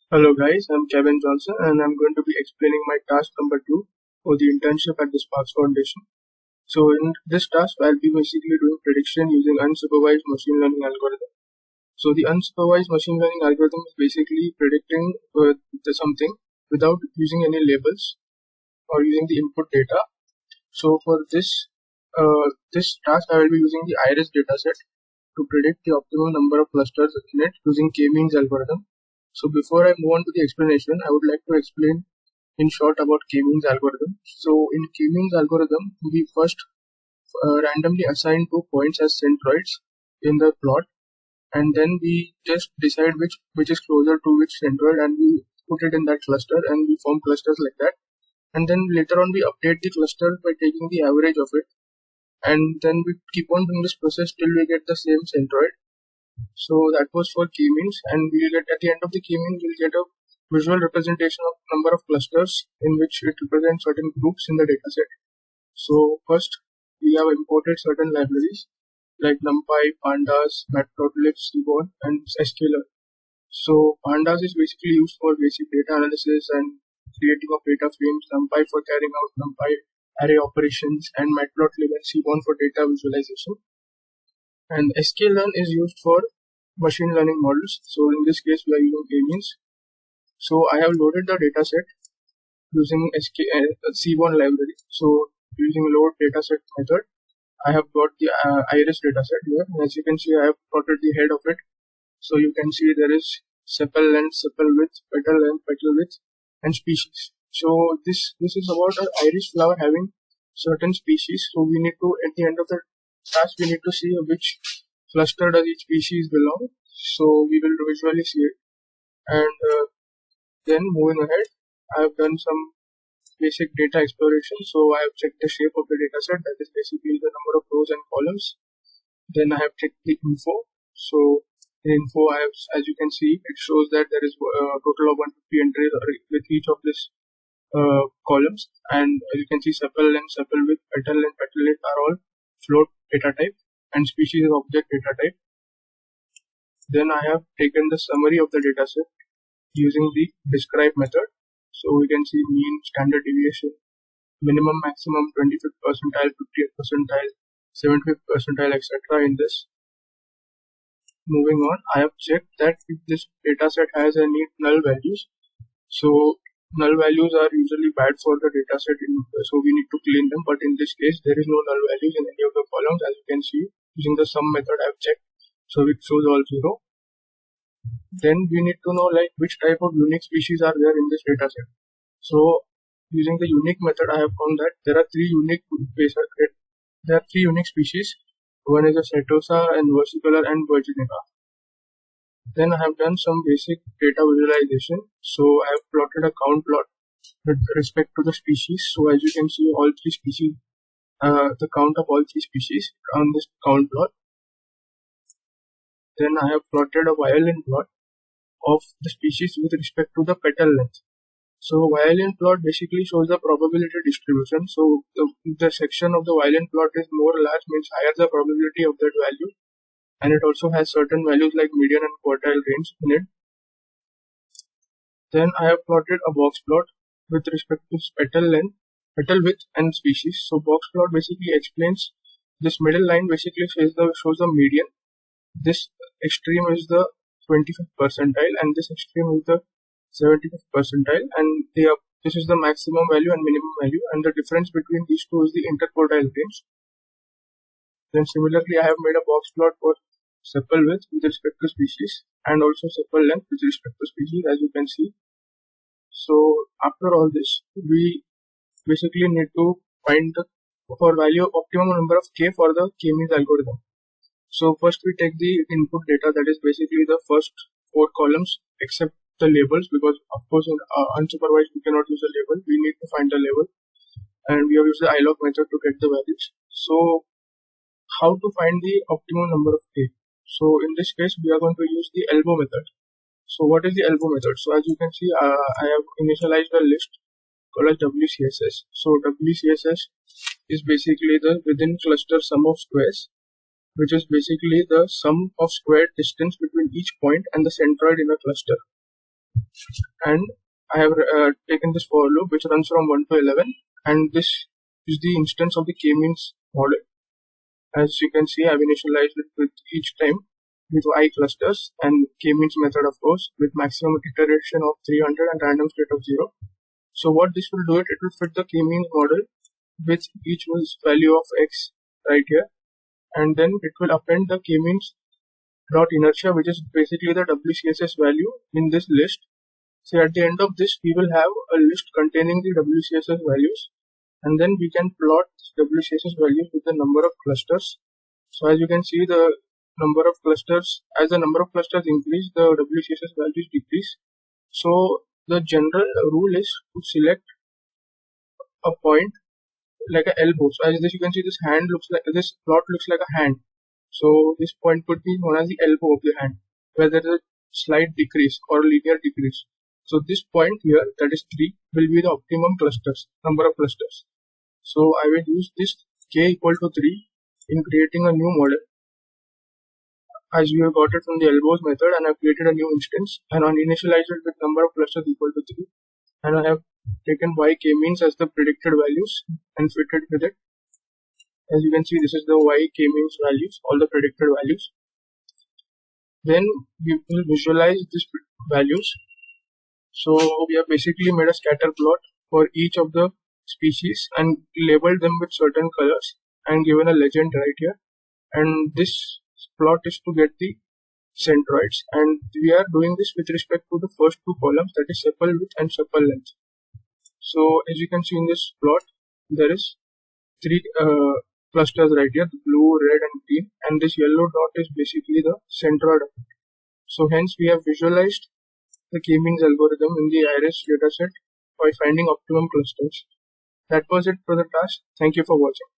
Hello guys, I'm Kevin Johnson and I'm going to be explaining my task number 2 for the internship at the Sparks Foundation. So in this task, I'll be basically doing prediction using unsupervised machine learning algorithm. So the unsupervised machine learning algorithm is basically predicting something without using any labels or using the input data. So for this task, I will be using the iris dataset to predict the optimal number of clusters in it using k-means algorithm. So before I move on to the explanation, I would like to explain in short about k-means algorithm. So in k-means algorithm, we first randomly assign 2 points as centroids in the plot, and then we just decide which is closer to which centroid, and we put it in that cluster, and we form clusters like that. And then later on, we update the cluster by taking the average of it, and then we keep on doing this process till we get the same centroid. So that was for k-means, and we'll get at the end of the k-means, we'll get a visual representation of number of clusters in which it represents certain groups in the dataset. So first, we have imported certain libraries like NumPy, Pandas, Matplotlib, Seaborn, and sklearn. So Pandas is basically used for basic data analysis and creating of data frames, NumPy for carrying out NumPy array operations, and Matplotlib and Seaborn for data visualization. And sklearn is used for machine learning models. So in this case, we are using k-means. So I have loaded the dataset using Seaborn library. So using load dataset method, I have got the iris dataset here. As you can see, I have plotted the head of it. So you can see there is sepal length, sepal width, petal length, petal width, and species. So this is about an iris flower having certain species. So we need to, at the end of the task, we need to see which cluster does each species belong. So we will visually see it. And then moving ahead, I have done some basic data exploration. So I have checked the shape of the dataset, that is basically the number of rows and columns. Then I have checked the info. So in info, I have, as you can see, it shows that there is a total of 150 entries with each of these columns. And as you can see, sepal length, sepal width, petal length are all float data type, and species is object data type. Then I have taken the summary of the dataset using the describe method. So we can see mean, standard deviation, minimum, maximum, 25th percentile, 50th percentile, 75th percentile, etc. in this. Moving on, I have checked that if this dataset has any null values. So null values are usually bad for the dataset, so we need to clean them. But in this case, there is no null values in any of the columns. As you can see, using the sum method, I have checked, so it shows all 0. Then we need to know like which type of unique species are there in this dataset. So using the unique method, I have found that there are 3 unique species. One is a Setosa and versicolor and virginica. Then I have done some basic data visualization. So I have plotted a count plot with respect to the species. So as you can see, all 3 species, the count of all 3 species on this count plot. Then I have plotted a violin plot of the species with respect to the petal length. So violin plot basically shows the probability distribution. So the section of the violin plot is more large, means higher the probability of that value, and it also has certain values like median and quartile range in it. Then I have plotted a box plot with respect to petal length, petal width, and species. So box plot basically explains this middle line basically shows the median. This extreme is the 25th percentile, and this extreme is the 75th percentile, and this is the maximum value and minimum value, and the difference between these two is the interquartile range. Then similarly, I have made a box plot for sepal width with respect to species, and also sepal length with respect to species, as you can see. So after all this, we basically need to find the value of optimum number of k for the k-means algorithm. So first we take the input data, that is basically the first 4 columns except the labels, because of course in unsupervised we cannot use a label, we need to find the label, and we have used the ilog method to get the values. So how to find the optimum number of k? So in this case we are going to use the elbow method. So what is the elbow method? So as you can see, I have initialized a list called as WCSS. So WCSS is basically the within cluster sum of squares, which is basically the sum of squared distance between each point and the centroid in a cluster. and I have taken this for loop which runs from 1 to 11, and this is the instance of the k-means model. As you can see, I have initialized it with each time with I clusters and k-means method, of course, with maximum iteration of 300 and random state of 0. So what this will do, it will fit the k-means model with each value of x right here, and then it will append the k-means dot inertia, which is basically the WCSS value in this list. So at the end of this, we will have a list containing the WCSS values, and then we can plot WCSS values with the number of clusters. So as you can see, the number of clusters, as the number of clusters increase, the WCSS values decrease. So the general rule is to select a point like an elbow. So as this, you can see, this plot looks like a hand. So this point could be known as the elbow of the hand, where there is a slight decrease or linear decrease. So this point here, that is 3, will be the optimum number of clusters. So I will use this k equal to 3 in creating a new model, as we have got it from the elbows method, and I have created a new instance and initialized it with number of clusters equal to 3, and I have taken y k-means as the predicted values and fitted with it. As you can see, this is the y k-means values, all the predicted values. Then we will visualize these values. So we have basically made a scatter plot for each of the species and labeled them with certain colors and given a legend right here. And this plot is to get the centroids, and we are doing this with respect to the first two columns, that is sepal width and sepal length. So as you can see in this plot, there is 3 clusters right here, the blue, red and green, and this yellow dot is basically the centroid of it. So hence we have visualized the k-means algorithm in the iris dataset by finding optimum clusters. That was it for the task. Thank you for watching.